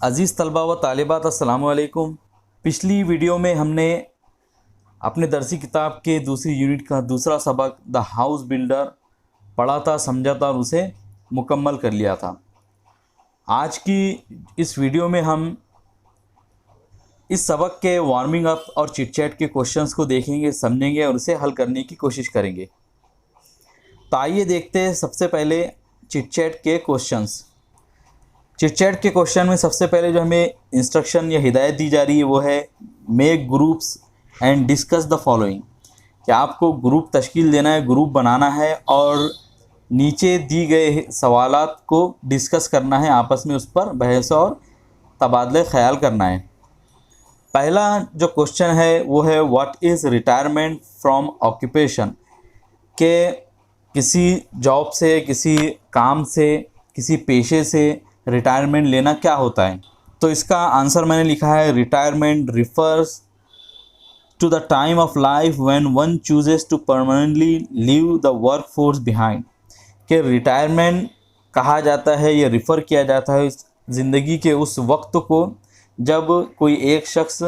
अज़ीज़ तलबा व तालिबात अस्सलामु अलैकुम। पिछली वीडियो में हमने अपने दरसी किताब के दूसरी यूनिट का दूसरा सबक द हाउस बिल्डर पढ़ा था, समझा था और उसे मुकम्मल कर लिया था। आज की इस वीडियो में हम इस सबक के वार्मिंग अप और चिट चैट के क्वेश्चंस को देखेंगे, समझेंगे और उसे हल करने की कोशिश करेंगे। तो आइए देखते हैं सबसे पहले चिट चैट के क्वेश्चंस। चिट चैट के क्वेश्चन में सबसे पहले जो हमें इंस्ट्रक्शन या हिदायत दी जा रही है वो है make groups and discuss the following, कि आपको ग्रुप तश्कील देना है, ग्रुप बनाना है और नीचे दी गए सवालात को डिस्कस करना है, आपस में उस पर बहस और तबादले ख्याल करना है। पहला जो क्वेश्चन है वो है what is retirement from occupation, के किसी जॉब से, किसी काम से, किसी पेशे से रिटायरमेंट लेना क्या होता है। तो इसका आंसर मैंने लिखा है retirement refers to the time of life when one chooses to permanently leave the work force behind, के रिटायरमेंट कहा जाता है या रिफ़र किया जाता है ज़िंदगी के उस वक्त को जब कोई एक शख्स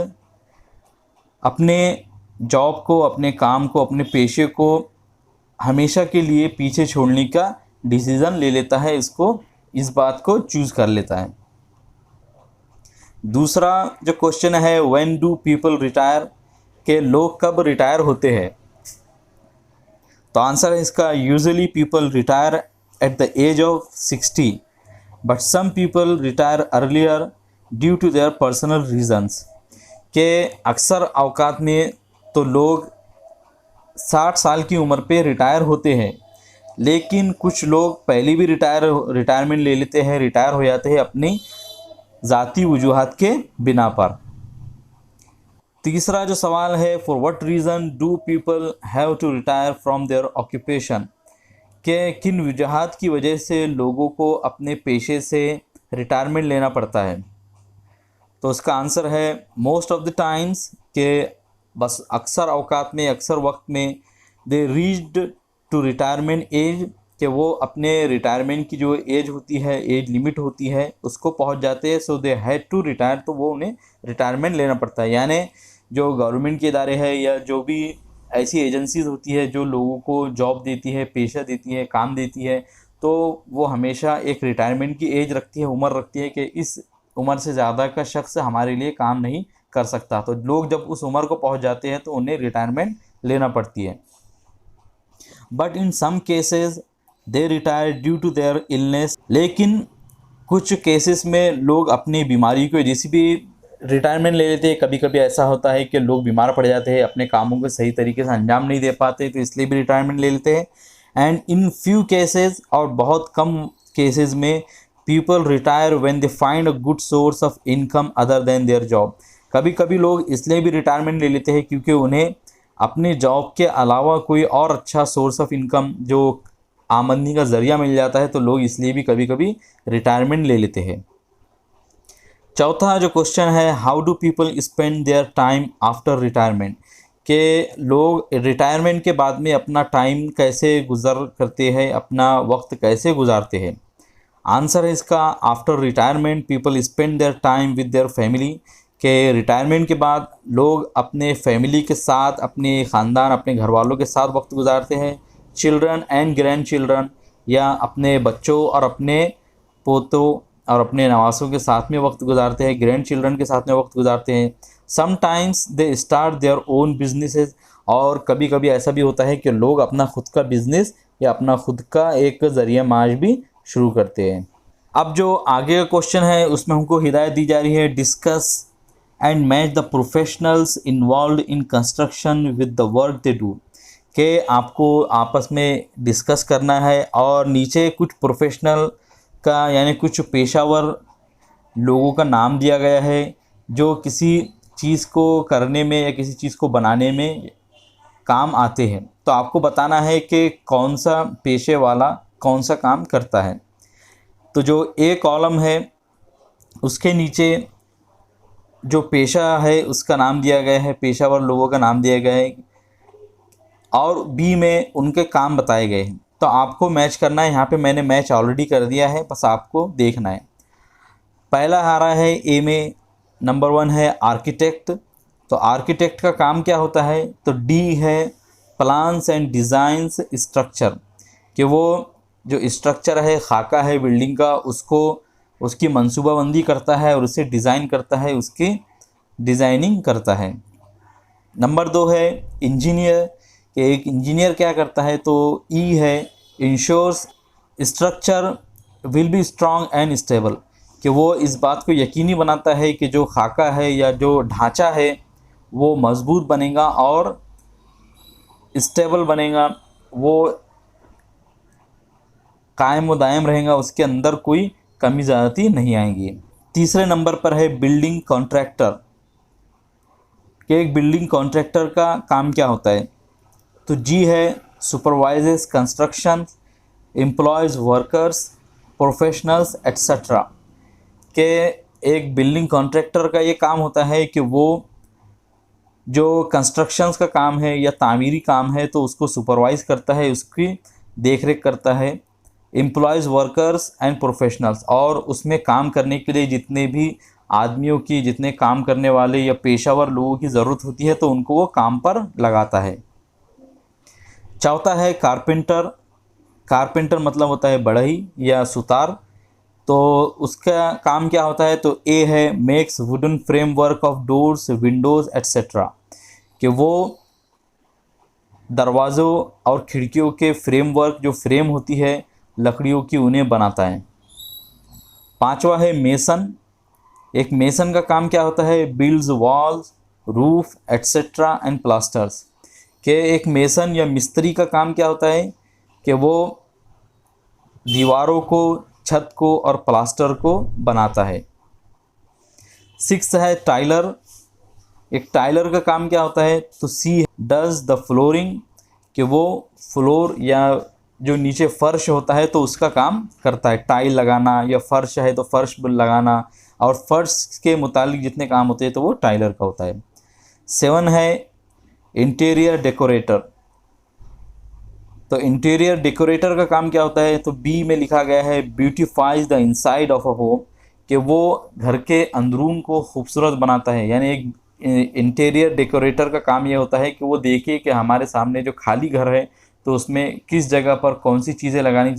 अपने जॉब को, अपने काम को, अपने पेशे को हमेशा के लिए पीछे छोड़ने का डिसीज़न ले लेता है, इस बात को चूज़ कर लेता है। दूसरा जो क्वेश्चन है व्हेन डू पीपल रिटायर, के लोग कब रिटायर होते हैं। तो आंसर है इसका usually people retire at the age of 60 but some people retire earlier due to their personal reasons, के अक्सर औकात में तो लोग 60 साल की उम्र पे रिटायर होते हैं, लेकिन कुछ लोग पहले भी रिटायरमेंट ले लेते हैं, रिटायर हो जाते हैं अपनी ज़ाती वजूहात के बिना पर। तीसरा जो सवाल है for what reason do people have to retire from their occupation, के किन वजूहात की वजह से लोगों को अपने पेशे से रिटायरमेंट लेना पड़ता है। तो उसका आंसर है मोस्ट ऑफ द टाइम्स, के बस अक्सर औकात में, अक्सर वक्त में they reached to retirement age, कि वो अपने रिटायरमेंट की जो एज होती है, एज लिमिट होती है, उसको पहुंच जाते हैं। सो दे हैड टू रिटायर, तो वो उन्हें रिटायरमेंट लेना पड़ता है। यानी जो गवर्नमेंट के इदारे हैं या जो भी ऐसी एजेंसीज होती है जो लोगों को जॉब देती है, पेशा देती है, काम देती है, तो वो हमेशा एक रिटायरमेंट की एज रखती है, उम्र रखती है कि इस उम्र से ज़्यादा का शख्स हमारे लिए काम नहीं कर सकता। तो लोग जब उस उम्र को पहुंच जाते हैं तो उन्हें रिटायरमेंट लेना पड़ती है। But in some cases they retire due to their illness, लेकिन कुछ केसेस में लोग अपनी बीमारी की वजह से भी रिटायरमेंट ले लेते हैं। कभी कभी ऐसा होता है कि लोग बीमार पड़ जाते हैं, अपने कामों को सही तरीके से अंजाम नहीं दे पाते, तो इसलिए भी रिटायरमेंट ले लेते हैं। एंड इन फ्यू केसेस, और बहुत कम केसेस में, people retire when they find a good source of income other than their job, कभी कभी लोग इसलिए भी रिटायरमेंट ले लेते हैं क्योंकि उन्हें अपने जॉब के अलावा कोई और अच्छा सोर्स ऑफ इनकम, जो आमदनी का ज़रिया मिल जाता है, तो लोग इसलिए भी कभी कभी रिटायरमेंट ले लेते हैं। चौथा जो क्वेश्चन है how do people spend their time after retirement, के लोग रिटायरमेंट के बाद में अपना टाइम कैसे गुजर करते हैं, अपना वक्त कैसे गुजारते हैं। आंसर है इसका after retirement people spend their time with their family, के रिटायरमेंट के बाद लोग अपने फैमिली के साथ, अपने ख़ानदान, अपने घर वालों के साथ वक्त गुजारते हैं। चिल्ड्रन एंड ग्रैंड चिल्ड्रन, या अपने बच्चों और अपने पोतों और अपने नवासों के साथ में वक्त गुजारते हैं, ग्रैंड चिल्ड्रन के साथ में वक्त गुजारते हैं। Sometimes they start their own businesses, और कभी कभी ऐसा भी होता है कि लोग अपना खुद का बिजनेस या अपना खुद का एक ज़रिया माश भी शुरू करते हैं। अब जो आगे का क्वेश्चन है उसमें हमको हिदायत दी जा रही है discuss and match the professionals involve in construction with the work they do, के आपको आपस में डिस्कस करना है और नीचे कुछ प्रोफेशनल का यानी कुछ पेशावर लोगों का नाम दिया गया है जो किसी चीज़ को करने में या किसी चीज़ को बनाने में काम आते हैं। तो आपको बताना है कि कौन सा पेशे वाला कौन सा काम करता है। तो जो ए कॉलम है उसके नीचे जो पेशा है उसका नाम दिया गया है, पेशावर लोगों का नाम दिया गया है, और बी में उनके काम बताए गए हैं। तो आपको मैच करना है। यहाँ पे मैंने मैच ऑलरेडी कर दिया है, बस आपको देखना है। पहला आ रहा है ए में, नंबर 1 है आर्किटेक्ट। तो आर्किटेक्ट का काम क्या होता है, तो डी है प्लान्स एंड डिज़ाइंस स्ट्रक्चर, कि वो जो स्ट्रक्चर है, खाका है बिल्डिंग का, उसको उसकी मंसूबाबंदी करता है और उसे डिज़ाइन करता है, उसकी डिज़ाइनिंग करता है। नंबर 2 है इंजीनियर, कि एक इंजीनियर क्या करता है, तो ई है ensures structure will be strong and stable, कि वो इस बात को यकीनी बनाता है कि जो खाका है या जो ढांचा है वो मज़बूत बनेगा और स्टेबल बनेगा, वो कायम व दायम रहेगा, उसके अंदर कोई कमी ज़्यादती नहीं आएंगी। तीसरे नंबर पर है बिल्डिंग कॉन्ट्रैक्टर, कि एक बिल्डिंग कॉन्ट्रैक्टर का काम क्या होता है, तो जी है supervises construction, employees workers professionals etcetera, के एक बिल्डिंग कॉन्ट्रैक्टर का ये काम होता है कि वो जो कंस्ट्रक्शंस का काम है या तामीरी काम है तो उसको सुपरवाइज़ करता है, उसकी देखरेख करता है। एम्प्लॉयज़ वर्कर्स एंड प्रोफेशनल्स, और उसमें काम करने के लिए जितने भी आदमियों की, जितने काम करने वाले या पेशावर लोगों की ज़रूरत होती है तो उनको वो काम पर लगाता है। चौथा है कारपेंटर। कारपेंटर मतलब होता है बढ़ई या सुतार। तो उसका काम क्या होता है, तो ए है makes wooden framework of doors Windows etcetera, कि वो दरवाज़ों और खिड़कियों के फ्रेमवर्क, जो फ्रेम होती है लकड़ियों की, उन्हें बनाता है। पांचवा है मेसन। एक मेसन का काम क्या होता है, builds walls roof etcetera and plasters, के एक मेसन या मिस्त्री का काम क्या होता है कि वो दीवारों को, छत को और प्लास्टर को बनाता है। सिक्स है टाइलर। एक टाइलर का काम क्या होता है, तो सी डज द फ्लोरिंग, कि वो फ्लोर या जो नीचे फर्श होता है तो उसका काम करता है, टाइल लगाना, या फर्श है तो फर्श लगाना, और फर्श के मुतालिक जितने काम होते हैं तो वो टाइलर का होता है। 7 है इंटीरियर डेकोरेटर। तो इंटीरियर डेकोरेटर का काम क्या होता है, तो बी में लिखा गया है beautifies the inside of a home, कि वो घर के अंदरून को खूबसूरत बनाता है। यानी एक इंटीरियर डेकोरेटर का काम ये होता है कि वो देखे कि हमारे सामने जो खाली घर है तो उसमें किस जगह पर कौन सी चीज़ें लगानी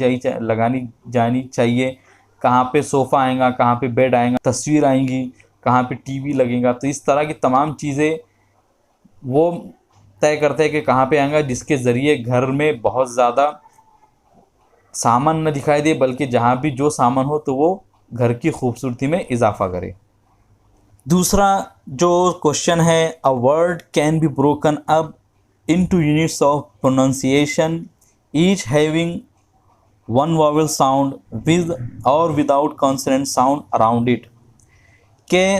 जानी चाहिए, कहाँ पे सोफ़ा आएगा, कहाँ पे बेड आएगा, तस्वीर आएंगी, कहाँ पे टीवी लगेगा। तो इस तरह की तमाम चीज़ें वो तय करते हैं कि कहाँ पे आएगा, जिसके ज़रिए घर में बहुत ज़्यादा सामान न दिखाई दे, बल्कि जहाँ भी जो सामान हो तो वो घर की खूबसूरती में इजाफा करे। दूसरा जो क्वेश्चन है, a word can be broken up into units of pronunciation each having one vowel sound with और without consonant sound around it, के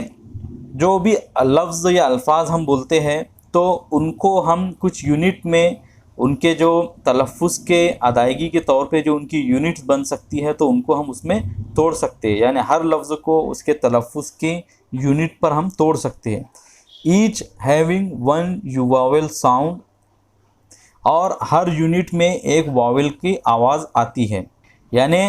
जो भी लफ्ज़ या अल्फाज हम बोलते हैं तो उनको हम कुछ यूनिट में, उनके जो तलफ़्फ़ुज़ के अदायगी के तौर पे जो उनकी यूनिट्स बन सकती है तो उनको हम उसमें तोड़ सकते हैं। यानी हर लफ्ज़ को उसके तलफ़्फ़ुज़ की यूनिट पर हम तोड़ सकते हैं। Each having one Wavell sound, और हर यूनिट में एक वावेल की आवाज़ आती है, यानी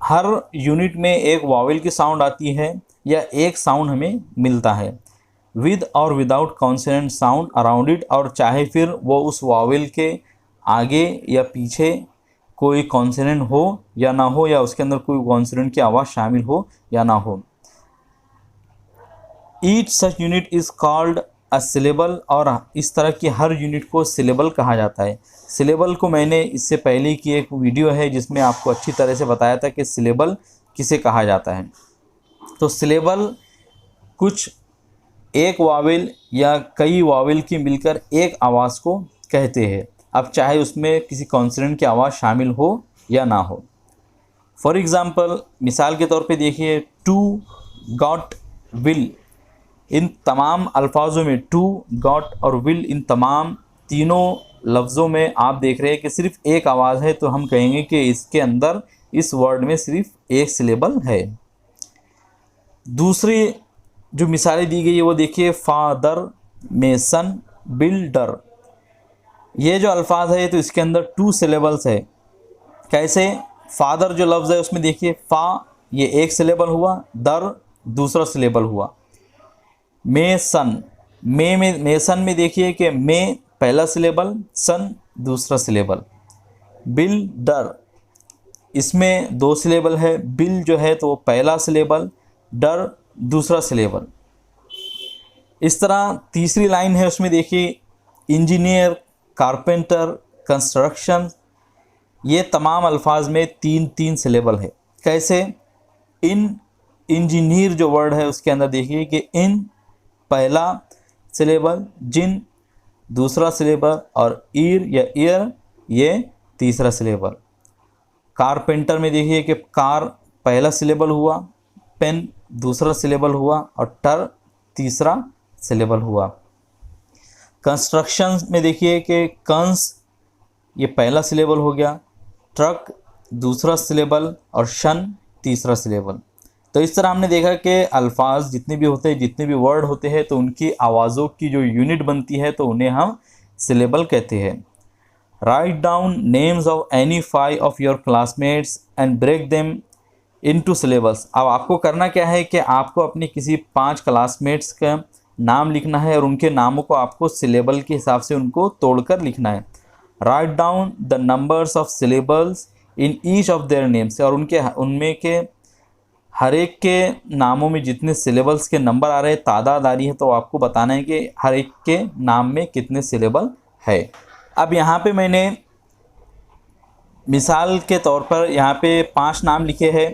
हर यूनिट में एक वावेल की साउंड आती है या एक साउंड हमें मिलता है। विद और without consonant sound around it, और चाहे फिर वो उस वावेल के आगे या पीछे कोई कॉन्सोनेंट हो या ना हो, या उसके अंदर कोई कॉन्सोनेंट की आवाज़ शामिल हो या ना हो। Each such unit is called a syllable, और इस तरह की हर यूनिट को सिलेबल कहा जाता है। सिलेबल को मैंने इससे पहले की एक वीडियो है जिसमें आपको अच्छी तरह से बताया था कि सिलेबल किसे कहा जाता है। तो सिलेबल कुछ एक वावेल या कई वावेल की मिलकर एक आवाज़ को कहते हैं, अब चाहे उसमें किसी कॉन्सोनेंट की आवाज़ शामिल हो या ना हो। फॉर एग्ज़ाम्पल, मिसाल के तौर पे देखिए, टू, गॉट, विल, इन तमाम अल्फाजों में टू, गॉट और विल, इन तमाम तीनों लफ्ज़ों में आप देख रहे हैं कि सिर्फ़ एक आवाज़ है, तो हम कहेंगे कि इसके अंदर इस वर्ड में सिर्फ एक सिलेबल है। दूसरी जो मिसालें दी गई है वो देखिए, फादर, मेसन, बिल्डर, ये जो अल्फाज है तो इसके अंदर टू सिलेबल्स है। कैसे? फादर जो लफ्ज़ है उसमें देखिए फा ये एक सिलेबल हुआ, दर दूसरा सिलेबल हुआ। मेसन, मेसन में देखिए कि मे पहला सिलेबल, सन दूसरा सिलेबल। बिल्डर, इसमें दो सिलेबल है, बिल जो है तो वो पहला सिलेबल, डर दूसरा सिलेबल। इस तरह तीसरी लाइन है उसमें देखिए इंजीनियर, कारपेंटर, कंस्ट्रक्शन, ये तमाम अल्फाज में तीन तीन सिलेबल है। कैसे? इन, इंजीनियर जो वर्ड है उसके अंदर देखिए कि इन पहला सिलेबल, जिन दूसरा सिलेबल और ईर या ईयर ये तीसरा सिलेबल। कारपेंटर में देखिए कि कार पहला सिलेबल हुआ, पेन दूसरा सिलेबल हुआ और टर तीसरा सिलेबल हुआ। कंस्ट्रक्शन में देखिए कि कंस ये पहला सिलेबल हो गया, ट्रक दूसरा सिलेबल और शन तीसरा सिलेबल। तो इस तरह हमने देखा कि अल्फाज जितने भी होते हैं, जितने भी वर्ड होते हैं, तो उनकी आवाज़ों की जो यूनिट बनती है तो उन्हें हम सिलेबल कहते हैं। Write down names of any 5 of your classmates and break them into syllables. अब आपको करना क्या है कि आपको अपने किसी 5 क्लासमेट्स का नाम लिखना है और उनके नामों को आपको सिलेबल के हिसाब से उनको तोड़कर लिखना है। Write down the numbers of syllables in each of their names, और उनमें के हर एक के नामों में जितने सिलेबल्स के नंबर आ रहे हैं, तादाद आ रही है, तो आपको बताना है कि हर एक के नाम में कितने सिलेबल है। अब यहाँ पे मैंने मिसाल के तौर पर यहाँ पे 5 नाम लिखे हैं।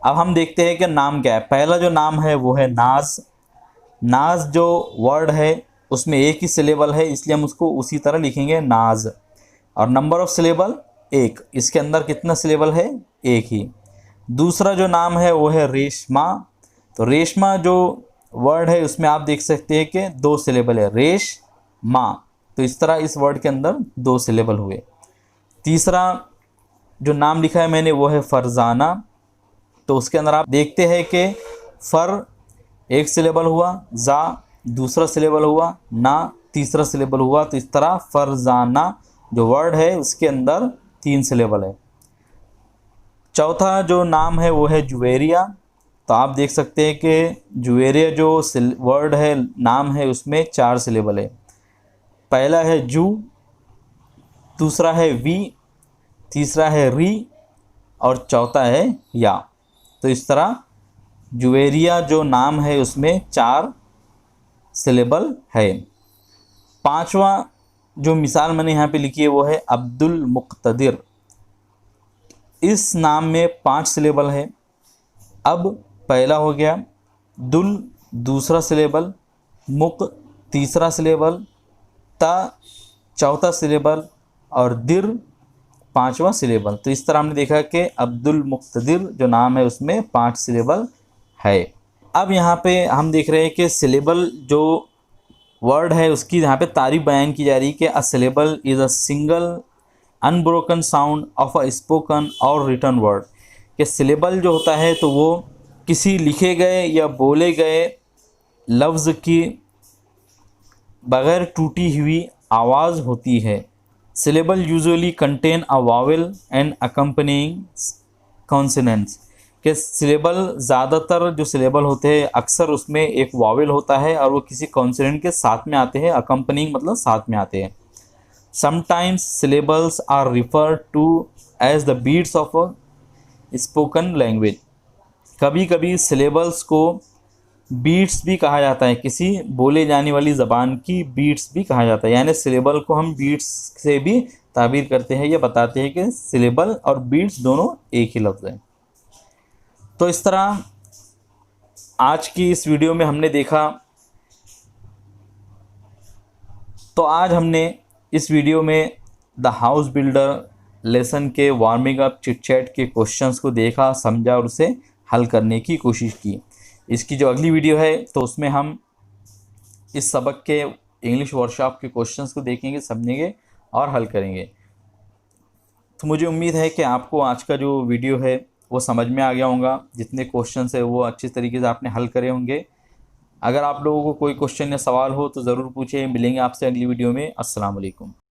अब हम देखते हैं कि नाम क्या है। पहला जो नाम है वो है नाज। नाज जो वर्ड है उसमें एक ही सिलेबल है, इसलिए हम उसको उसी तरह लिखेंगे नाज। और नंबर ऑफ सिलेबल 1, इसके अंदर कितना सिलेबल है? 1 ही। दूसरा जो नाम है वो है रेशमा। तो रेशमा जो वर्ड है उसमें आप देख सकते हैं कि 2 सिलेबल है, रेश मा। तो इस तरह इस वर्ड के अंदर 2 सिलेबल हुए। तीसरा जो नाम लिखा है मैंने वो है फरजाना। तो उसके अंदर आप देखते हैं कि फर एक सिलेबल हुआ, जा दूसरा सिलेबल हुआ, ना तीसरा सिलेबल हुआ। तो इस तरह फरजाना जो वर्ड है उसके अंदर 3 सिलेबल है। चौथा जो नाम है वो है जुवेरिया। तो आप देख सकते हैं कि जुवेरिया जो वर्ड है, नाम है, उसमें 4 सिलेबल है। पहला है जू, दूसरा है वी, तीसरा है री और चौथा है या। तो इस तरह जुवेरिया जो नाम है उसमें 4 सिलेबल है। 5वां जो मिसाल मैंने यहाँ पे लिखी है वो है अब्दुल मुक्तदिर। इस नाम में 5 सिलेबल है। अब पहला हो गया, दुल दूसरा सिलेबल, मुक तीसरा सिलेबल, ता चौथा सिलेबल और दिर 5वां सिलेबल। तो इस तरह हमने देखा कि अब्दुल मुक्तदिर जो नाम है उसमें 5 सिलेबल है। अब यहाँ पे हम देख रहे हैं कि सिलेबल जो वर्ड है उसकी यहाँ पे तारीफ बयान की जा रही है कि a syllable is a single unbroken sound of a spoken और रिटन वर्ड। कि सिलेबल जो होता है तो वो किसी लिखे गए या बोले गए लफ्ज़ की बग़ैर टूटी हुई आवाज़ होती है। Syllable usually contain a Wavell and accompanying consonants. कि सिलेबल ज़्यादातर जो सिलेबल होते हैं अक्सर उसमें एक वावेल होता है और वो किसी कॉन्सोनेंट के साथ में आते हैं। अकम्पनिंग मतलब साथ में आते हैं। Sometimes syllables are refer to as the beats of a spoken language. कभी कभी सिलेबल्स को बीट्स भी कहा जाता है, किसी बोले जाने वाली ज़बान की बीट्स भी कहा जाता है। यानी सिलेबल को हम बीट्स से भी ताबीर करते हैं, या बताते हैं कि सिलेबल और बीट्स दोनों एक ही लफ्ज़ है। तो इस तरह आज की इस वीडियो में हमने देखा, तो आज हमने इस वीडियो में द हाउस बिल्डर लेसन के वार्मिंग अप चिट चैट के क्वेश्चंस को देखा, समझा और उसे हल करने की कोशिश की। इसकी जो अगली वीडियो है तो उसमें हम इस सबक के इंग्लिश वर्कशॉप के क्वेश्चंस को देखेंगे, समझेंगे और हल करेंगे। तो मुझे उम्मीद है कि आपको आज का जो वीडियो है वो समझ में आ गया होगा। जितने क्वेश्चंस है वो अच्छी तरीके से आपने हल करे होंगे। अगर आप लोगों को कोई क्वेश्चन या सवाल हो तो ज़रूर पूछें। मिलेंगे आपसे अगली वीडियो में। अस्सलाम वालेकुम।